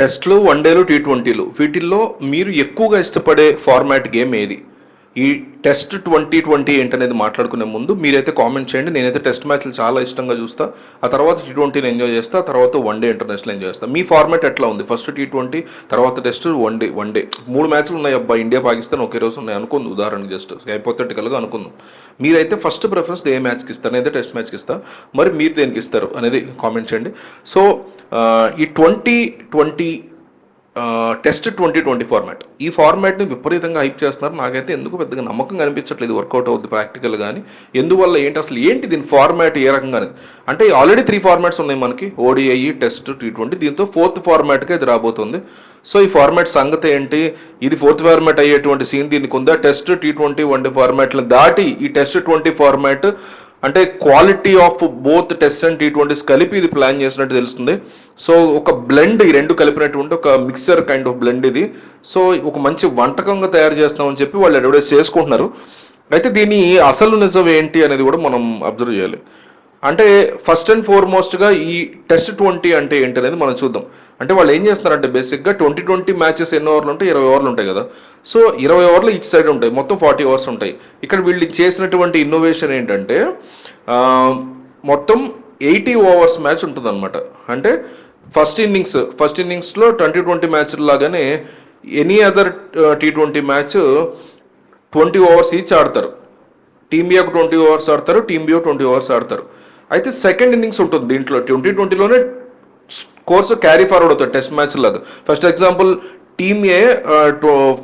టెస్ట్లు, వన్డేలు, టీ20లు వీటిల్లో మీరు ఎక్కువగా ఇష్టపడే ఫార్మాట్ గేమ్ ఏది? ఈ టెస్ట్ 2020 ఏంటనేది మాట్లాడుకునే ముందు మీరైతే కామెంట్ చేయండి. నేనైతే టెస్ట్ మ్యాచ్లు చాలా ఇష్టంగా చూస్తా. ఆ తర్వాత టీ20ని ఎంజాయ్ చేస్తా. ఆ తర్వాత వన్డే ఇంటర్నేషనల్ ఎంజాయ్ చేస్తా. మీ ఫార్మాట్ ఎట్లా ఉంది? ఫస్ట్ టీ20, తర్వాత టెస్ట్, వన్డే 3 మ్యాచ్లు ఉన్నాయి అబ్బా. ఇండియా పాకిస్తాన్ ఒకే రోజు ఉన్నాయి అనుకుంది, ఉదాహరణకి జస్ట్ హైపోథెటికల్గా అనుకుందాం. మీరైతే ఫస్ట్ ప్రిఫరెన్స్ ఏ మ్యాచ్కి ఇస్తారు? నేనైతే టెస్ట్ మ్యాచ్కి ఇస్తా. మరి మీరు దేనికి ఇస్తారు అనేది కామెంట్ చేయండి. సో ఈ 2020 టెస్ట్ 2020 ఫార్మాట్, ఈ ఫార్మాట్ని విపరీతంగా హైప్ చేస్తున్నారు. నాకైతే ఎందుకు పెద్దగా నమ్మకం కనిపించట్లేదు వర్కౌట్ అవుద్ది ప్రాక్టికల్ కానీ. ఎందువల్ల ఏంటి దీని ఫార్మాట్ ఏ రకంగా అనేది? అంటే ఆల్రెడీ 3 ఫార్మాట్స్ ఉన్నాయి మనకి, ఓడిఐ, టెస్ట్, టీ20. దీంతో 4th ఫార్మాట్గా ఇది రాబోతుంది. సో ఈ ఫార్మాట్ సంగతి ఏంటి? ఇది 4th ఫార్మాట్ అయ్యేటువంటి సీన్ దీనికి ఉందా? టెస్ట్, టీ20, వన్డే ఫార్మాట్లను దాటి ఈ టెస్ట్ 20 ఫార్మాట్ అంటే quality of both test and టీ20s కలిపి ఇది ప్లాన్ చేసినట్టు తెలుస్తుంది. సో ఒక బ్లెండ్, ఈ రెండు కలిపినటువంటి ఒక మిక్సర్ కైండ్ ఆఫ్ బ్లెండ్ ఇది. సో ఒక మంచి వంటకంగా తయారు చేస్తామని చెప్పి వాళ్ళు అడ్వర్టైజ్ చేసుకుంటున్నారు. అయితే దీని అసలు నిజం ఏంటి అనేది కూడా మనం అబ్జర్వ్ చేయాలి. అంటే ఫస్ట్ అండ్ ఫార్మోస్ట్గా ఈ టెస్ట్ 20 అంటే ఏంటి అనేది మనం చూద్దాం. అంటే వాళ్ళు ఏం చేస్తున్నారంటే బేసిక్గా 2020 మ్యాచెస్ ఎన్ని ఓవర్లు ఉంటాయి? 20 ఓవర్లు ఉంటాయి కదా. సో 20 ఓవర్లు ఈచ్ సైడ్ ఉంటాయి, మొత్తం 40 ఓవర్స్ ఉంటాయి. ఇక్కడ వీళ్ళు చేసినటువంటి ఇన్నోవేషన్ ఏంటంటే మొత్తం 80 ఓవర్స్ మ్యాచ్ ఉంటుంది అనమాట. అంటే ఫస్ట్ ఇన్నింగ్స్లో 2020 మ్యాచ్ లాగానే any other T20 match 20 overs each ఆడతారు. టీంబియాకు 20 ఓవర్స్ ఆడతారు, టీంబియో 20 ఓవర్స్ ఆడతారు. అయితే సెకండ్ ఇన్నింగ్స్ ఉంటుంది దీంట్లో. 2020లోనే కోర్సు క్యారీ ఫార్వర్డ్ అవుతారు టెస్ట్ మ్యాచ్ లాగా. ఫస్ట్ ఎగ్జాంపుల్, టీమ్ ఏ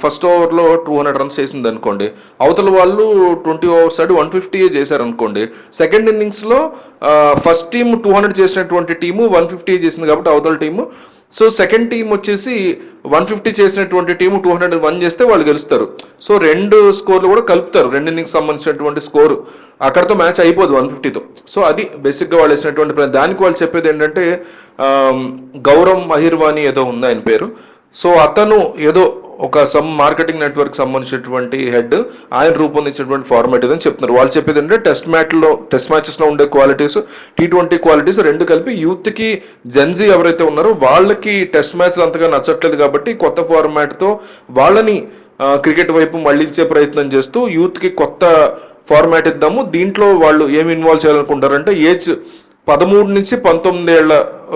ఫస్ట్ ఓవర్లో 200 రన్స్ చేసింది అనుకోండి, అవతల వాళ్ళు 20 ఓవర్స్ ఆడి 150 చేశారనుకోండి. సెకండ్ ఇన్నింగ్స్లో ఫస్ట్ టీం 200 చేసినటువంటి టీము 150 చేసింది కాబట్టి అవతల టీము. సో సెకండ్ టీం వచ్చేసి 150 చేసినటువంటి టీము 201 చేస్తే వాళ్ళు గెలుస్తారు. సో రెండు స్కోర్లు కూడా కలుపుతారు, రెండు ఇన్నింగ్స్ సంబంధించినటువంటి స్కోరు. అక్కడతో మ్యాచ్ అయిపోదు 150తో. సో అది బేసిక్గా వాళ్ళు వేసినటువంటి ప్లాన్. దానికి వాళ్ళు చెప్పేది ఏంటంటే గౌరవ్ మహిర్వాణి ఏదో ఉంది ఆయన పేరు. సో అతను ఏదో ఒక మార్కెటింగ్ నెట్వర్క్ సంబంధించినటువంటి హెడ్, ఆయన రూపొందించినటువంటి ఫార్మాట్ ఇదని చెప్తున్నారు. వాళ్ళు చెప్పేది అంటే టెస్ట్ మ్యాచెస్లో ఉండే క్వాలిటీస్, టీ20 క్వాలిటీస్ రెండు కలిపి యూత్కి, జెన్జీ ఎవరైతే ఉన్నారో వాళ్ళకి టెస్ట్ మ్యాచ్లు అంతగా నచ్చట్లేదు కాబట్టి కొత్త ఫార్మాట్తో వాళ్ళని క్రికెట్ వైపు మళ్లించే ప్రయత్నం చేస్తూ యూత్కి కొత్త ఫార్మాట్ ఇద్దాము. దీంట్లో వాళ్ళు ఏమి ఇన్వాల్వ్ చేయాలనుకుంటారంటే ఏజ్ 13 నుంచి 19 ఏళ్ల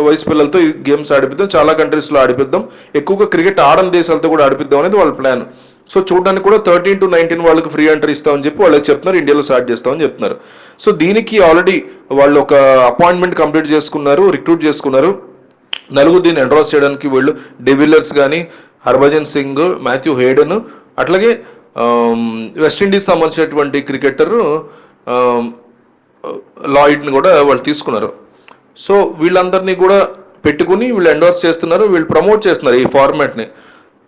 వయసు పిల్లలతో ఈ గేమ్స్ ఆడిపిద్దాం, చాలా కంట్రీస్లో ఆడిపిద్దాం, ఎక్కువగా క్రికెట్ ఆడని దేశాలతో కూడా ఆడిపిద్దాం అనేది వాళ్ళ ప్లాన్. సో చూడడానికి కూడా 13 to 19 వాళ్ళకి ఫ్రీ ఎంట్రీ ఇస్తామని చెప్పి వాళ్ళకి చెప్తున్నారు, ఇండియాలో స్టార్ట్ చేస్తామని చెప్తున్నారు. సో దీనికి ఆల్రెడీ వాళ్ళు ఒక అపాయింట్మెంట్ కంప్లీట్ చేసుకున్నారు, రిక్రూట్ చేసుకున్నారు. నలుగురు దీన్ని ఎండ్రాస్ చేయడానికి వీళ్ళు డివిలియర్స్ కానీ, హర్భజన్ సింగ్, మాథ్యూ హేడెన్, అట్లాగే వెస్టిండీస్ సంబంధించినటువంటి క్రికెటర్ లాయిడ్ని కూడా వాళ్ళు తీసుకున్నారు. సో వీళ్ళందరినీ కూడా పెట్టుకుని వీళ్ళు ఎండోర్స్ చేస్తున్నారు, వీళ్ళు ప్రమోట్ చేస్తున్నారు ఈ ఫార్మాట్ని.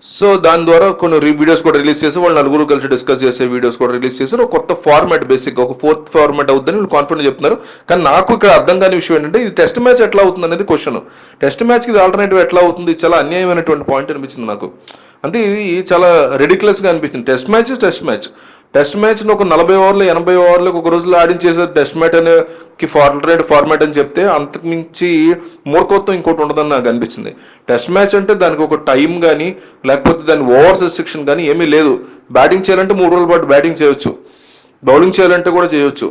సో దాని ద్వారా కొన్ని వీడియోస్ కూడా రిలీజ్ చేసి వాళ్ళు నలుగురు కలిసి డిస్కస్ చేసే వీడియోస్ కూడా రిలీజ్ చేశారు. ఒక కొత్త ఫార్మాట్, బేసిక్గా ఒక 4th ఫార్మాట్ అవుతుందని వీళ్ళు కాన్ఫిడెంట్ చెప్తున్నారు. కానీ నాకు ఇక్కడ అర్థం కాని విషయం ఏంటంటే ఇది టెస్ట్ మ్యాచ్ ఎట్లా అవుతుంది అనేది క్వశ్చన్. టెస్ట్ మ్యాచ్కి ఇది ఆల్టర్నేటివ్ ఎట్లా అవుతుంది? చాలా అన్యాయమైనటువంటి పాయింట్ అనిపించింది నాకు. అంటే ఇది చాలా రెడిక్యులస్గా అనిపించింది. టెస్ట్ మ్యాచ్ని ఒక 40 ఓవర్లు 80 ఓవర్లకు ఒక రోజులో ఆడించేసే టెస్ట్ మ్యాచ్ అనేది ఆల్టర్నేటివ్ ఫార్మాట్ అని చెప్తే అంతకుమించి మూర్ఖత్వం ఇంకోటి ఉండదని నాకు అనిపించింది. టెస్ట్ మ్యాచ్ అంటే దానికి ఒక టైం కానీ లేకపోతే దాని ఓవర్స్ రిస్ట్రిక్షన్ కానీ ఏమీ లేదు. బ్యాటింగ్ చేయాలంటే 3 రోజుల పాటు బ్యాటింగ్ చేయొచ్చు, బౌలింగ్ చేయాలంటే కూడా చేయొచ్చు,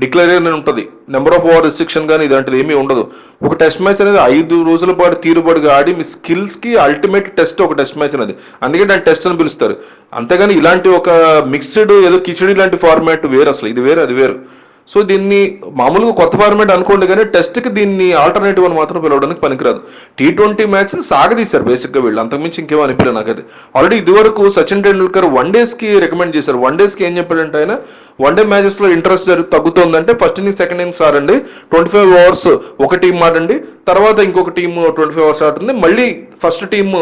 డిక్లేరేషన్ ఉంటుంది, నెంబర్ ఆఫ్ ఓవర్ రిస్ట్రిక్షన్ కానీ ఇలాంటిది ఏమీ ఉండదు. ఒక టెస్ట్ మ్యాచ్ అనేది 5 రోజుల పాటు తీరుబడిగా ఆడి మీ స్కిల్స్కి అల్టిమేట్ టెస్ట్ ఒక టెస్ట్ మ్యాచ్ అనేది, అందుకే దాన్ని టెస్ట్ అని పిలుస్తారు. అంతేగాని ఇలాంటి ఒక మిక్స్డ్ ఏదో కిచడీ లాంటి ఫార్మాట్ వేరు, అసలు ఇది వేరు అది వేరు. సో దీన్ని మామూలుగా కొత్త ఫార్మాట్ అనుకోండి, కానీ టెస్ట్కి దీన్ని ఆల్టర్నేటివ్ అని మాత్రం పిలవడానికి పనికిరాదు. టీ20 మ్యాచ్ని సాగదీశారు బేసిక్గా వీళ్ళు, అంతకుమించి ఇంకేమో అనిపించలేదు నాకైతే. ఆల్రెడీ ఇదివరకు సచిన్ టెండూల్కర్ వన్డేస్కి రికమెండ్ చేశారు. వన్డేస్కి ఏం చెప్పాడంటే ఆయన, వన్డే మ్యాచెస్లో ఇంట్రెస్ట్ తగ్గుతుందంటే ఫస్ట్ ఇన్నింగ్స్ సెకండ్ ఇన్నింగ్స్ ఆడండి, 25 ఓవర్స్ ఒక టీం ఆడండి, తర్వాత ఇంకొక టీము 25 ఓవర్స్ ఆడుతుంది, మళ్ళీ ఫస్ట్ టీము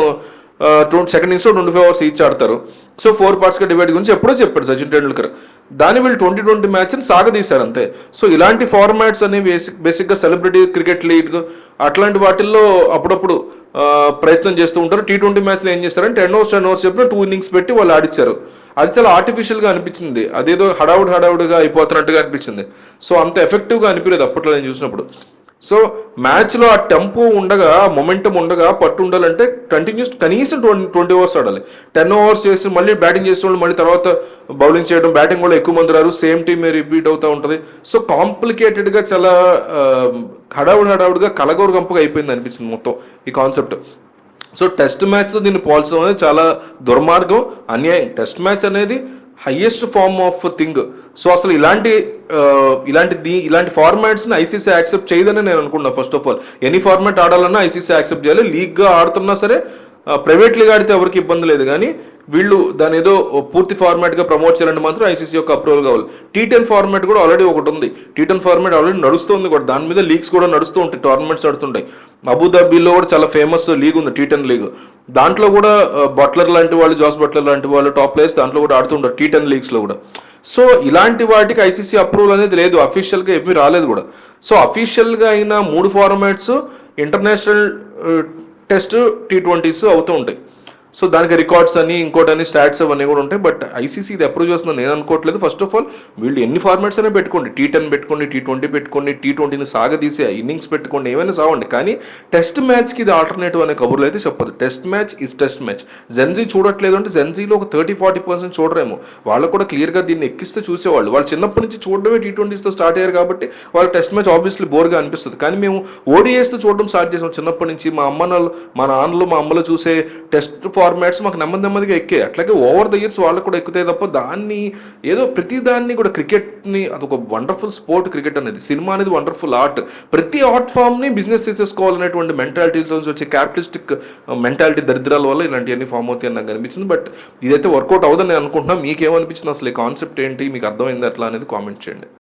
సెకండ్ ఇన్నింగ్స్లో 25 ఓవర్స్ ఈచ్ ఆడతారు. సో 4 పార్ట్స్గా డివైడ్ గురించి ఎప్పుడో చెప్పాడు సచిన్ టెండూల్కర్. దాన్ని వీళ్ళు 2020 మ్యాచ్ని సాగదీశారు అంతే. సో ఇలాంటి ఫార్మాట్స్ అనేవి బేసిక్గా సెలబ్రిటీ క్రికెట్ లీగ్ అట్లాంటి వాటిల్లో అప్పుడప్పుడు ప్రయత్నం చేస్తూ ఉంటారు. టీ20 మ్యాచ్లో ఏం చేస్తారంటే 10 ఓవర్స్ చెప్పిన 2 ఇన్నింగ్స్ పెట్టి వాళ్ళు ఆడిచ్చారు. అది చాలా ఆర్టిఫిషియల్గా అనిపించింది, అదేదో హడావుడిగా అయిపోతున్నట్టుగా అనిపించింది. సో అంత ఎఫెక్టివ్గా అనిపించలేదు అప్పట్లో నేను చూసినప్పుడు. సో మ్యాచ్లో ఆ టెంపో ఉండగా, మొమెంటం ఉండగా, పట్టు ఉండాలంటే కంటిన్యూస్ కనీసం 20 ఓవర్స్ ఆడాలి. 10 ఓవర్స్ చేసి మళ్ళీ బ్యాటింగ్ చేసిన వాళ్ళు మళ్ళీ తర్వాత బౌలింగ్ చేయడం, బ్యాటింగ్ కూడా ఎక్కువ మంది రారు, సేమ్ టీమే రిపీట్ అవుతూ ఉంటుంది. సో కాంప్లికేటెడ్గా చాలా హడావుడిగా కలగోరు గంపగా అయిపోయింది అనిపించింది మొత్తం ఈ కాన్సెప్ట్. సో టెస్ట్ మ్యాచ్తో దీన్ని పోల్చడం అనేది చాలా దుర్మార్గం, అన్యాయం. టెస్ట్ మ్యాచ్ అనేది highest form of thing. So అసలు ఇలాంటి ఫార్మాట్స్ని ఐసీసీ యాక్సెప్ట్ చేయదని నేను అనుకున్నాను. First of all any format ఆడాలన్నా ఐసీసీ యాక్సెప్ట్ చేయాలి. లీగ్గా ఆడుతున్నా సరే, ప్రైవేట్ లీగ్ ఆడితే ఎవరికి ఇబ్బంది లేదు, కానీ వీళ్ళు దాని ఏదో పూర్తి ఫార్మాట్గా ప్రమోట్ చేయాలంటే మాత్రం ఐసీసీ యొక్క అప్రూవల్ కావాలి. T10 ఫార్మాట్ కూడా ఆల్రెడీ ఒకటి ఉంది. T10 ఫార్మాట్ ఆల్రెడీ నడుస్తుంది కూడా, దాని మీద లీగ్స్ కూడా నడుస్తూ ఉంటాయి, టోర్నమెంట్స్ నడుతుంటాయి. అబుదాబీలో కూడా చాలా ఫేమస్ లీగ్ ఉంది, T10 లీగ్. దాంట్లో కూడా బట్లర్ లాంటి వాళ్ళు, జాస్ బట్లర్ లాంటి వాళ్ళు, టాప్ ప్లేయర్స్ దాంట్లో కూడా ఆడుతుంటారు T10 లీగ్స్లో కూడా. సో ఇలాంటి వాటికి ఐసీసీ అప్రూవల్ అనేది లేదు, అఫీషియల్గా ఏమీ రాలేదు కూడా. సో అఫీషియల్గా అయిన 3 ఫార్మాట్స్ ఇంటర్నేషనల్ టెస్ట్ T20s అవుతూ ఉంటాయి. సో దానికి రికార్డ్స్ అని, ఇంకోటని, స్టాట్స్ అవన్నీ కూడా ఉంటాయి. బట్ ఐసీసీ ఇది అప్రూవ్ చేస్తుందని నేను అనుకోవట్లేదు. ఫస్ట్ ఆఫ్ ఆల్ వీళ్ళు ఎన్ని ఫార్మాట్స్ అయినా పెట్టుకోండి, T10 పెట్టుకోండి, T20 పెట్టుకోండి, T20ని సాగదీసి ఇన్నింగ్స్ పెట్టుకోండి, ఏమైనా సావండి, కానీ టెస్ట్ మ్యాచ్కి ఇది ఆల్టర్నేటివ్ అనే కబుర్లు అయితే చెప్పదు. Test match is test match. Gen Z చూడట్లేదు అంటే జెన్జీలో ఒక 30-40% చూడరేమో, వాళ్ళు కూడా క్లియర్గా దీన్ని ఎక్కిస్తే చూసేవాళ్ళు. వాళ్ళు చిన్నప్పటి నుంచి చూడడమే T20sతో స్టార్ట్ అయ్యారు కాబట్టి వాళ్ళు టెస్ట్ మ్యాచ్ ఆబ్వియస్లీ బోర్గా అనిపిస్తుంది. కానీ మేము ODIsతో చూడడం స్టార్ట్ చేసాం చిన్నప్పటి నుంచి. మా నాన్నలు మా అమ్మలు చూసే టెస్ట్ ఫార్మాట్స్ మాకు నెమ్మదిగా ఎక్కాయి. అట్లాగే ఓవర్ ద ఇయర్స్ వాళ్ళకు కూడా ఎక్కుతాయి తప్ప దాన్ని ఏదో ప్రతి దాన్ని కూడా, క్రికెట్ని అదొక వండర్ఫుల్ స్పోర్ట్. క్రికెట్ అనేది, సినిమా అనేది వండర్ఫుల్ ఆర్ట్. ప్రతి ఆర్ట్ ఫామ్ని బిజినెస్ చేసేసుకోవాలనేటువంటి మెంటాలిటీలో వచ్చే క్యాపిటలిస్టిక్ మెంటాలిటీ దరిద్రాల వల్ల ఇలాంటివన్నీ ఫామ్ అవుతాయి అని నాకు అనిపించింది. బట్ ఇదైతే వర్కౌట్ అవుదని నేను అనుకుంటున్నా. మీకేమనిపించింది, అసలు ఈ కాన్సెప్ట్ ఏంటి, మీకు అర్థమైంది అట్లా అనేది కామెంట్ చేయండి.